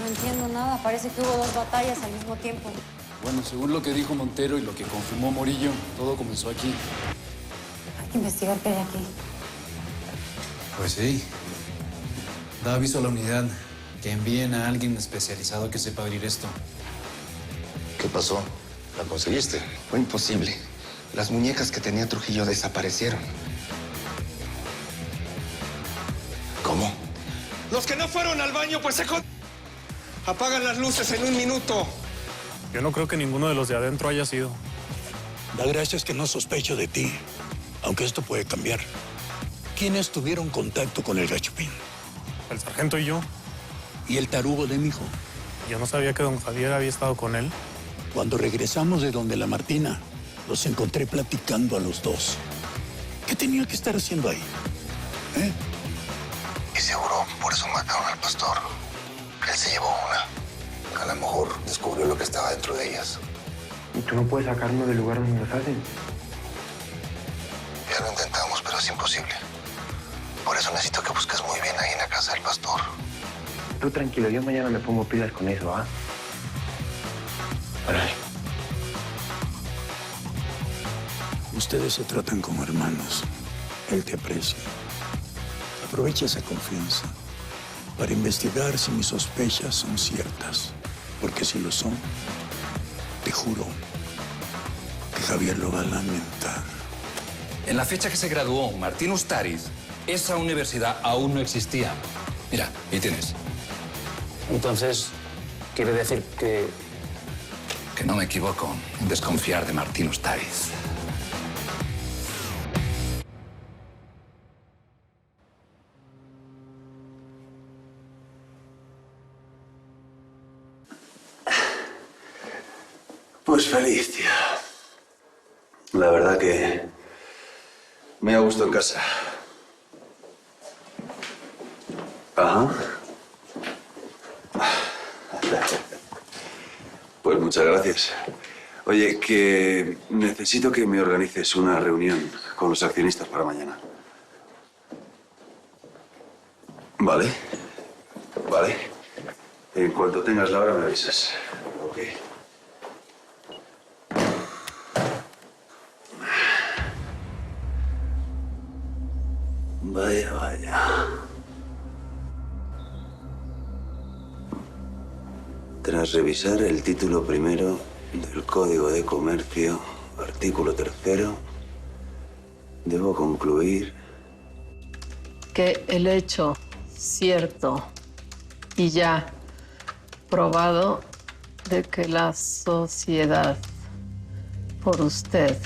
No entiendo nada. Parece que hubo dos batallas al mismo tiempo. Bueno, según lo que dijo Montero y lo que confirmó Morillo, todo comenzó aquí. Hay que investigar qué hay aquí. Pues sí. Da aviso a la unidad que envíen a alguien especializado que sepa abrir esto. ¿Qué pasó? ¿La conseguiste? Fue imposible. Las muñecas que tenía Trujillo desaparecieron. ¿Cómo? Los que no fueron al baño, pues se apagan las luces en 1 minuto. Yo no creo que ninguno de los de adentro haya sido. Da gracias que no sospecho de ti, aunque esto puede cambiar. ¿Quiénes tuvieron contacto con el gachupín? El sargento y yo. ¿Y el tarugo de mi hijo? Yo no sabía que don Javier había estado con él. Cuando regresamos de donde la Martina, los encontré platicando a los dos. ¿Qué tenía que estar haciendo ahí? ¿Eh? Y seguro por eso mataron al pastor. Él se llevó una. A lo mejor descubrió lo que estaba dentro de ellas. ¿Y tú no puedes sacarnos del lugar donde los hacen? Ya lo intentamos, pero es imposible. Por eso necesito que busques muy bien ahí en la casa del pastor. Tú tranquilo, yo mañana me pongo pilas con eso, ¿ah? Órale. Ustedes se tratan como hermanos. Él te aprecia. Aprovecha esa confianza para investigar si mis sospechas son ciertas. Porque si lo son, te juro que Javier lo va a lamentar. En la fecha que se graduó Martín Ustariz, esa universidad aún no existía. Mira, ahí tienes. Entonces, quiere decir que... Que no me equivoco en desconfiar de Martín Ustariz. Pues feliz, tío. La verdad que me ha gustado en casa. Ajá. Pues muchas gracias. Oye, que necesito que me organices una reunión con los accionistas para mañana. Vale. Vale. En cuanto tengas la hora me avisas. Ok. Vaya, vaya. Tras revisar el título primero del Código de Comercio, artículo 3º, debo concluir que el hecho cierto y ya probado de que la sociedad por usted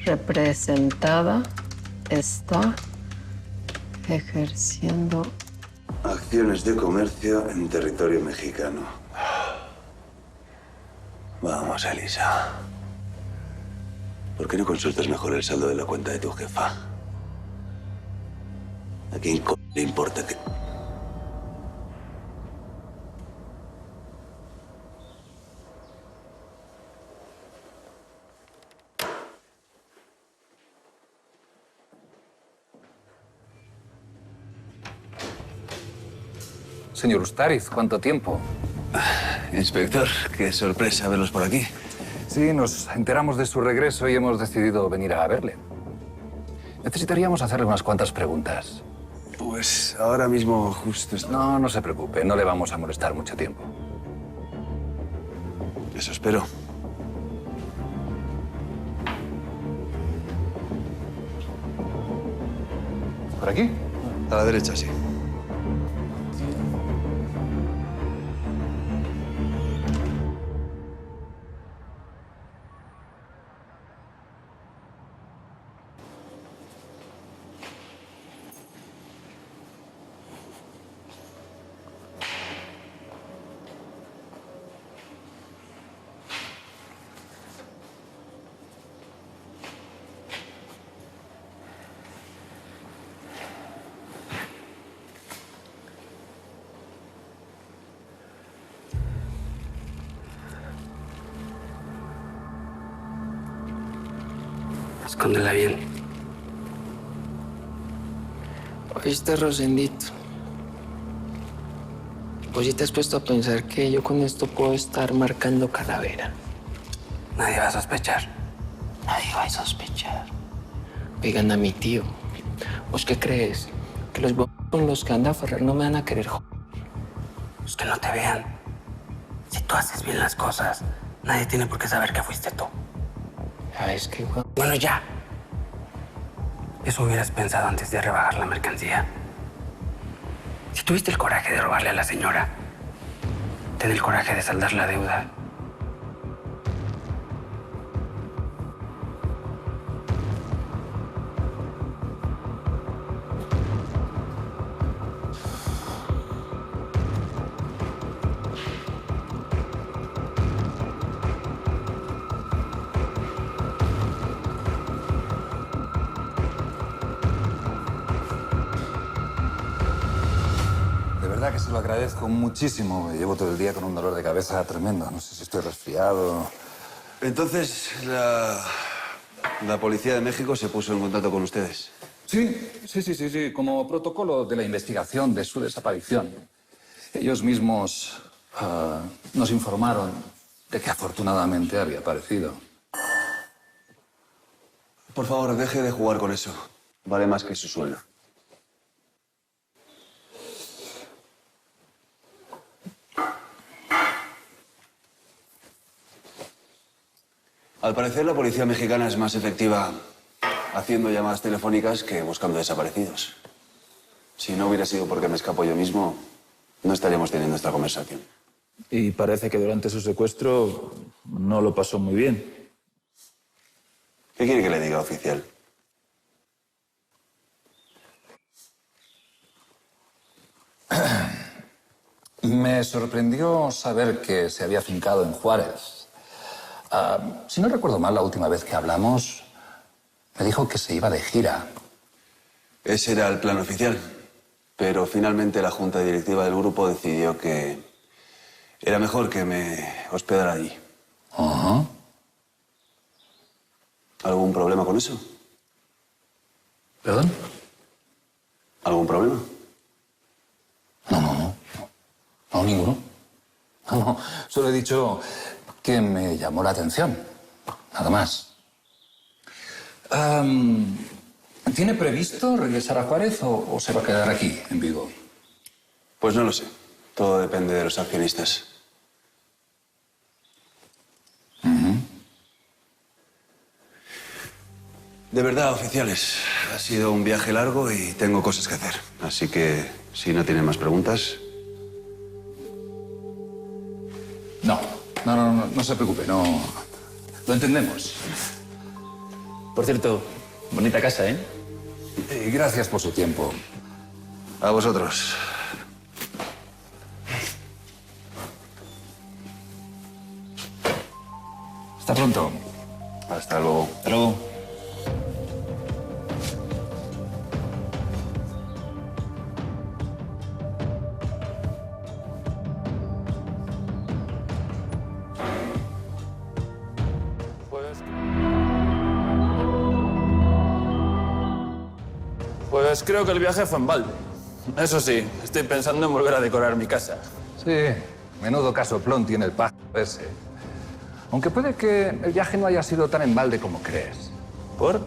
representada está ejerciendo acciones de comercio en territorio mexicano. Vamos, Elisa. ¿Por qué no consultas mejor el saldo de la cuenta de tu jefa? ¿A quién le importa que...? Señor Ustariz, ¿cuánto tiempo? Inspector, qué sorpresa verlos por aquí. Sí, nos enteramos de su regreso y hemos decidido venir a verle. Necesitaríamos hacerle unas cuantas preguntas. Pues ahora mismo justo... No, no se preocupe, no le vamos a molestar mucho tiempo. Eso espero. ¿Por aquí? A la derecha, sí. Escóndela bien. ¿Oíste, Rosendito? pues sí te has puesto a pensar que yo con esto puedo estar marcando calavera. Nadie va a sospechar. Nadie va a sospechar. Oigan a mi tío. ¿Vos qué crees? Que los con los que anda Ferrer no me van a querer joder. Pues que no te vean. Si tú haces bien las cosas, nadie tiene por qué saber que fuiste tú. ¿Sabes qué? Bueno, ya. Eso hubieras pensado antes de rebajar la mercancía. Si tuviste el coraje de robarle a la señora, ten el coraje de saldar la deuda. De verdad que se lo agradezco muchísimo. Llevo todo el día con un dolor de cabeza tremendo. No sé si estoy resfriado. Entonces, la Policía de México se puso en contacto con ustedes. Sí. Como protocolo de la investigación de su desaparición. Ellos mismos nos informaron de que afortunadamente había aparecido. Por favor, deje de jugar con eso. Vale más que su sueldo. Al parecer, la policía mexicana es más efectiva haciendo llamadas telefónicas que buscando desaparecidos. Si no hubiera sido porque me escapo yo mismo, no estaríamos teniendo esta conversación. Y parece que durante su secuestro no lo pasó muy bien. ¿Qué quiere que le diga, oficial? Me sorprendió saber que se había afincado en Juárez. Si no recuerdo mal, la última vez que hablamos, me dijo que se iba de gira. Ese era el plan oficial. Pero finalmente la junta directiva del grupo decidió que era mejor que me hospedara allí. Ajá. ¿Algún problema con eso? ¿Perdón? ¿Algún problema? No, ninguno. No, solo he dicho que me llamó la atención. Nada más. ¿Tiene previsto regresar a Juárez o se va a quedar aquí, en Vigo? Pues no lo sé. Todo depende de los accionistas. De verdad, oficiales, ha sido un viaje largo y tengo cosas que hacer. Así que, si no tienen más preguntas... No se preocupe, no... Lo entendemos. Por cierto, bonita casa, ¿eh? Y gracias por su tiempo. A vosotros. Hasta pronto. Hasta luego. Hasta luego. Pues creo que el viaje fue en balde. Eso sí, estoy pensando en volver a decorar mi casa. Sí, menudo casoplón tiene el pájaro ese. Aunque puede que el viaje no haya sido tan en balde como crees. ¿Por?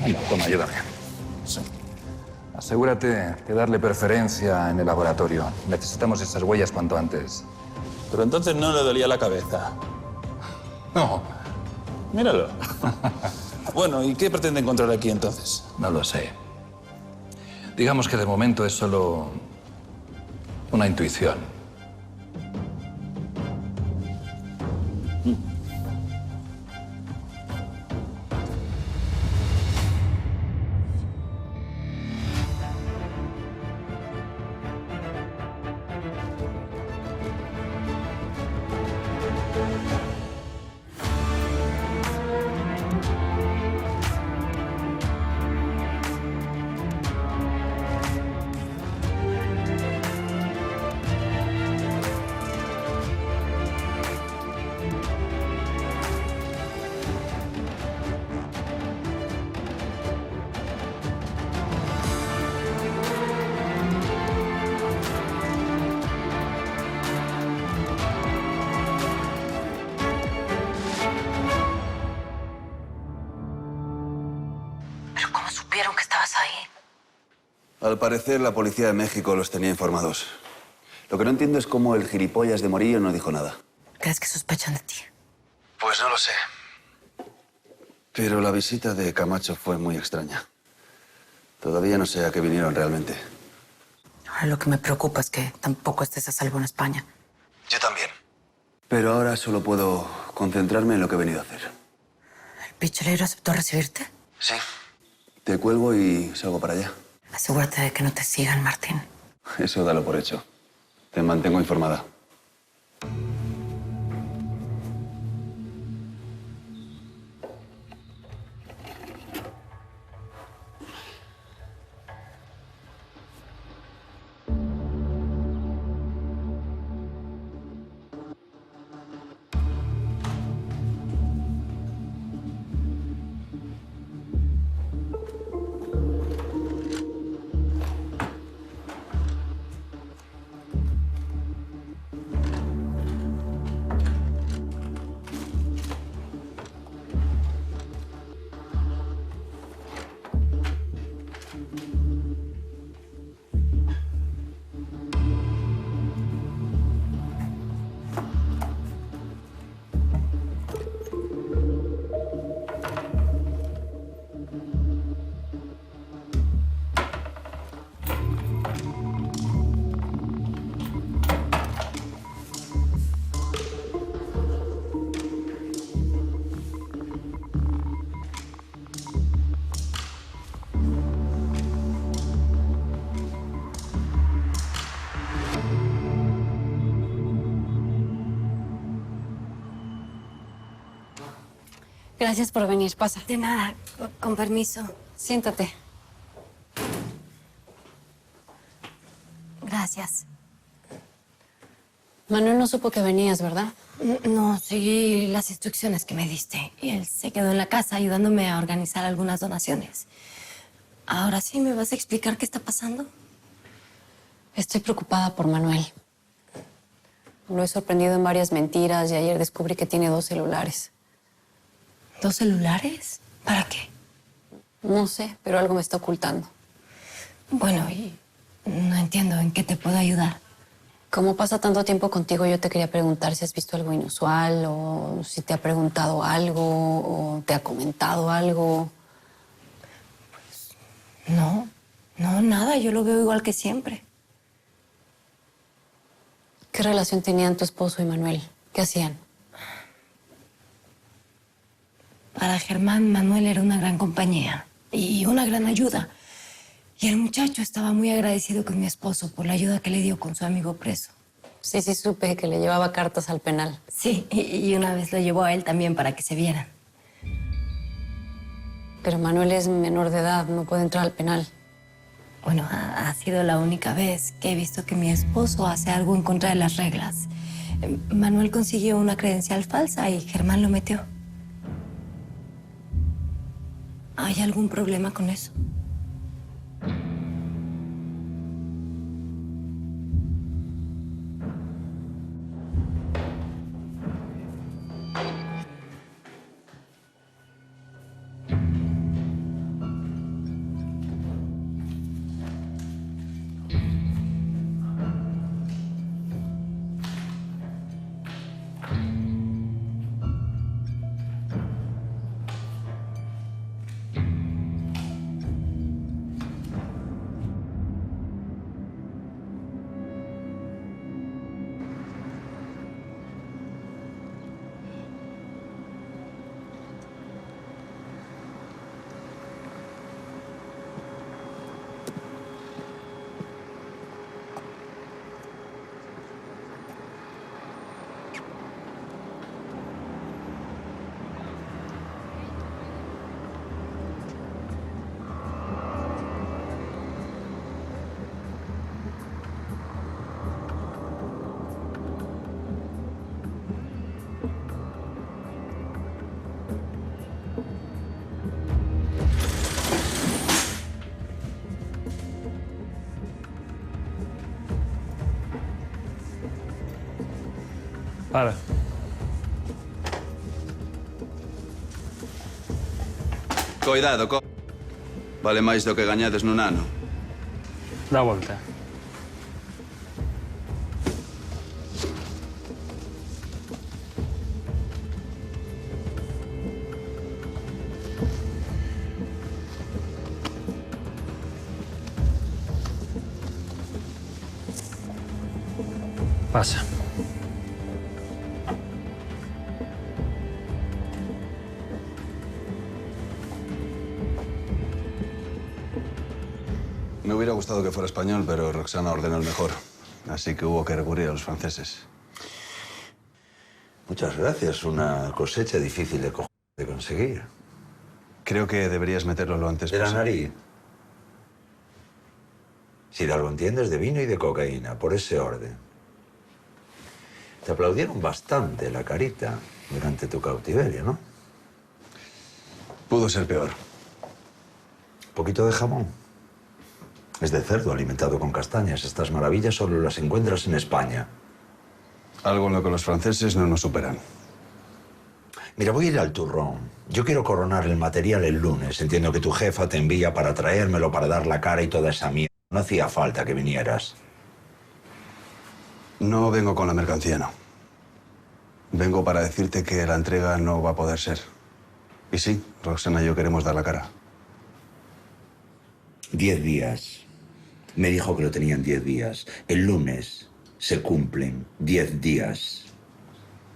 Anda, toma, ayúdame. Sí. Asegúrate de darle preferencia en el laboratorio. Necesitamos esas huellas cuanto antes. Pero entonces no le dolía la cabeza. No. Míralo. Bueno, ¿y qué pretende encontrar aquí entonces? No lo sé. Digamos que de momento es solo una intuición. Al parecer, la policía de México los tenía informados. Lo que no entiendo es cómo el gilipollas de Morillo no dijo nada. ¿Crees que sospechan de ti? Pues no lo sé. Pero la visita de Camacho fue muy extraña. Todavía no sé a qué vinieron realmente. Ahora lo que me preocupa es que tampoco estés a salvo en España. Yo también. Pero ahora solo puedo concentrarme en lo que he venido a hacer. ¿El picheleiro aceptó recibirte? Sí. Te cuelgo y salgo para allá. Asegúrate de que no te sigan, Martín. Eso dalo por hecho. Te mantengo informada. Gracias por venir. Pasa. De nada. Con permiso. Siéntate. Gracias. Manuel no supo que venías, ¿verdad? No, seguí las instrucciones que me diste. Y él se quedó en la casa ayudándome a organizar algunas donaciones. Ahora sí, ¿me vas a explicar qué está pasando? Estoy preocupada por Manuel. Lo he sorprendido en varias mentiras y ayer descubrí que tiene 2 celulares. ¿2 celulares? ¿Para qué? No sé, pero algo me está ocultando. Bueno, y no entiendo en qué te puedo ayudar. Como pasa tanto tiempo contigo, yo te quería preguntar si has visto algo inusual o si te ha preguntado algo o te ha comentado algo. Pues, no, nada. Yo lo veo igual que siempre. ¿Qué relación tenían tu esposo y Manuel? ¿Qué hacían? Para Germán, Manuel era una gran compañía y una gran ayuda. Y el muchacho estaba muy agradecido con mi esposo por la ayuda que le dio con su amigo preso. Sí, supe que le llevaba cartas al penal. Sí, y una vez lo llevó a él también para que se vieran. Pero Manuel es menor de edad, no puede entrar al penal. Bueno, ha sido la única vez que he visto que mi esposo hace algo en contra de las reglas. Manuel consiguió una credencial falsa y Germán lo metió. ¿Hay algún problema con eso? Para. Cuidado, vale máis do que gañades nun ano. Da vuelta. Pasa. Me hubiera gustado que fuera español, pero Roxana ordenó el mejor. Así que hubo que recurrir a los franceses. Muchas gracias. Una cosecha difícil de conseguir. Creo que deberías meterlo lo antes ¿De la posible. nariz? Si de algo entiendes, de vino y de cocaína, por ese orden. Te aplaudieron bastante la carita durante tu cautiverio, ¿no? Pudo ser peor. Un poquito de jamón. Es de cerdo alimentado con castañas. Estas maravillas solo las encuentras en España. Algo en lo que los franceses no nos superan. Mira, voy a ir al turrón. Yo quiero coronar el material el lunes. Entiendo que tu jefa te envía para traérmelo, para dar la cara y toda esa mierda. No hacía falta que vinieras. No vengo con la mercancía, no. Vengo para decirte que la entrega no va a poder ser. Y sí, Roxana y yo queremos dar la cara. 10 días. Me dijo que lo tenían 10 días. El lunes se cumplen 10 días.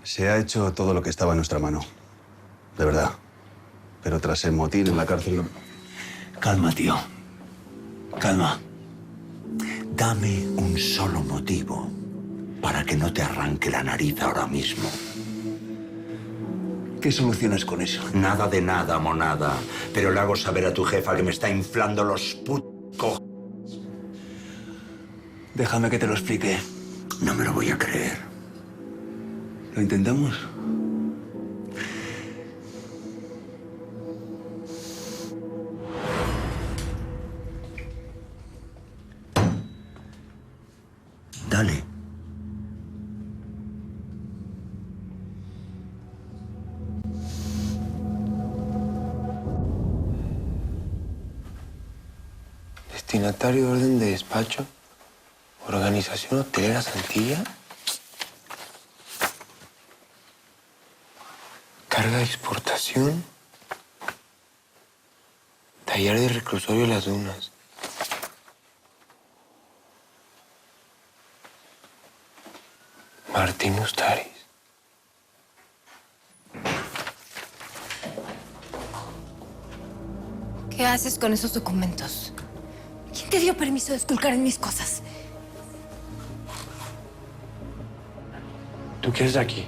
Se ha hecho todo lo que estaba en nuestra mano. De verdad. Pero tras el motín en la cárcel... Calma, tío. Calma. Dame un solo motivo para que no te arranque la nariz ahora mismo. ¿Qué solucionas con eso? Nada de nada, monada. Pero le hago saber a tu jefa que me está inflando los putos. Déjame que te lo explique. No me lo voy a creer. ¿Lo intentamos? Dale. Destinatario de orden de despacho. Organización Hotelera Santilla. Carga de exportación. Taller de reclusorio Las Dunas. Martín Ustaris. ¿Qué haces con esos documentos? ¿Quién te dio permiso de esculcar en mis cosas? ¿Tú qué haces aquí?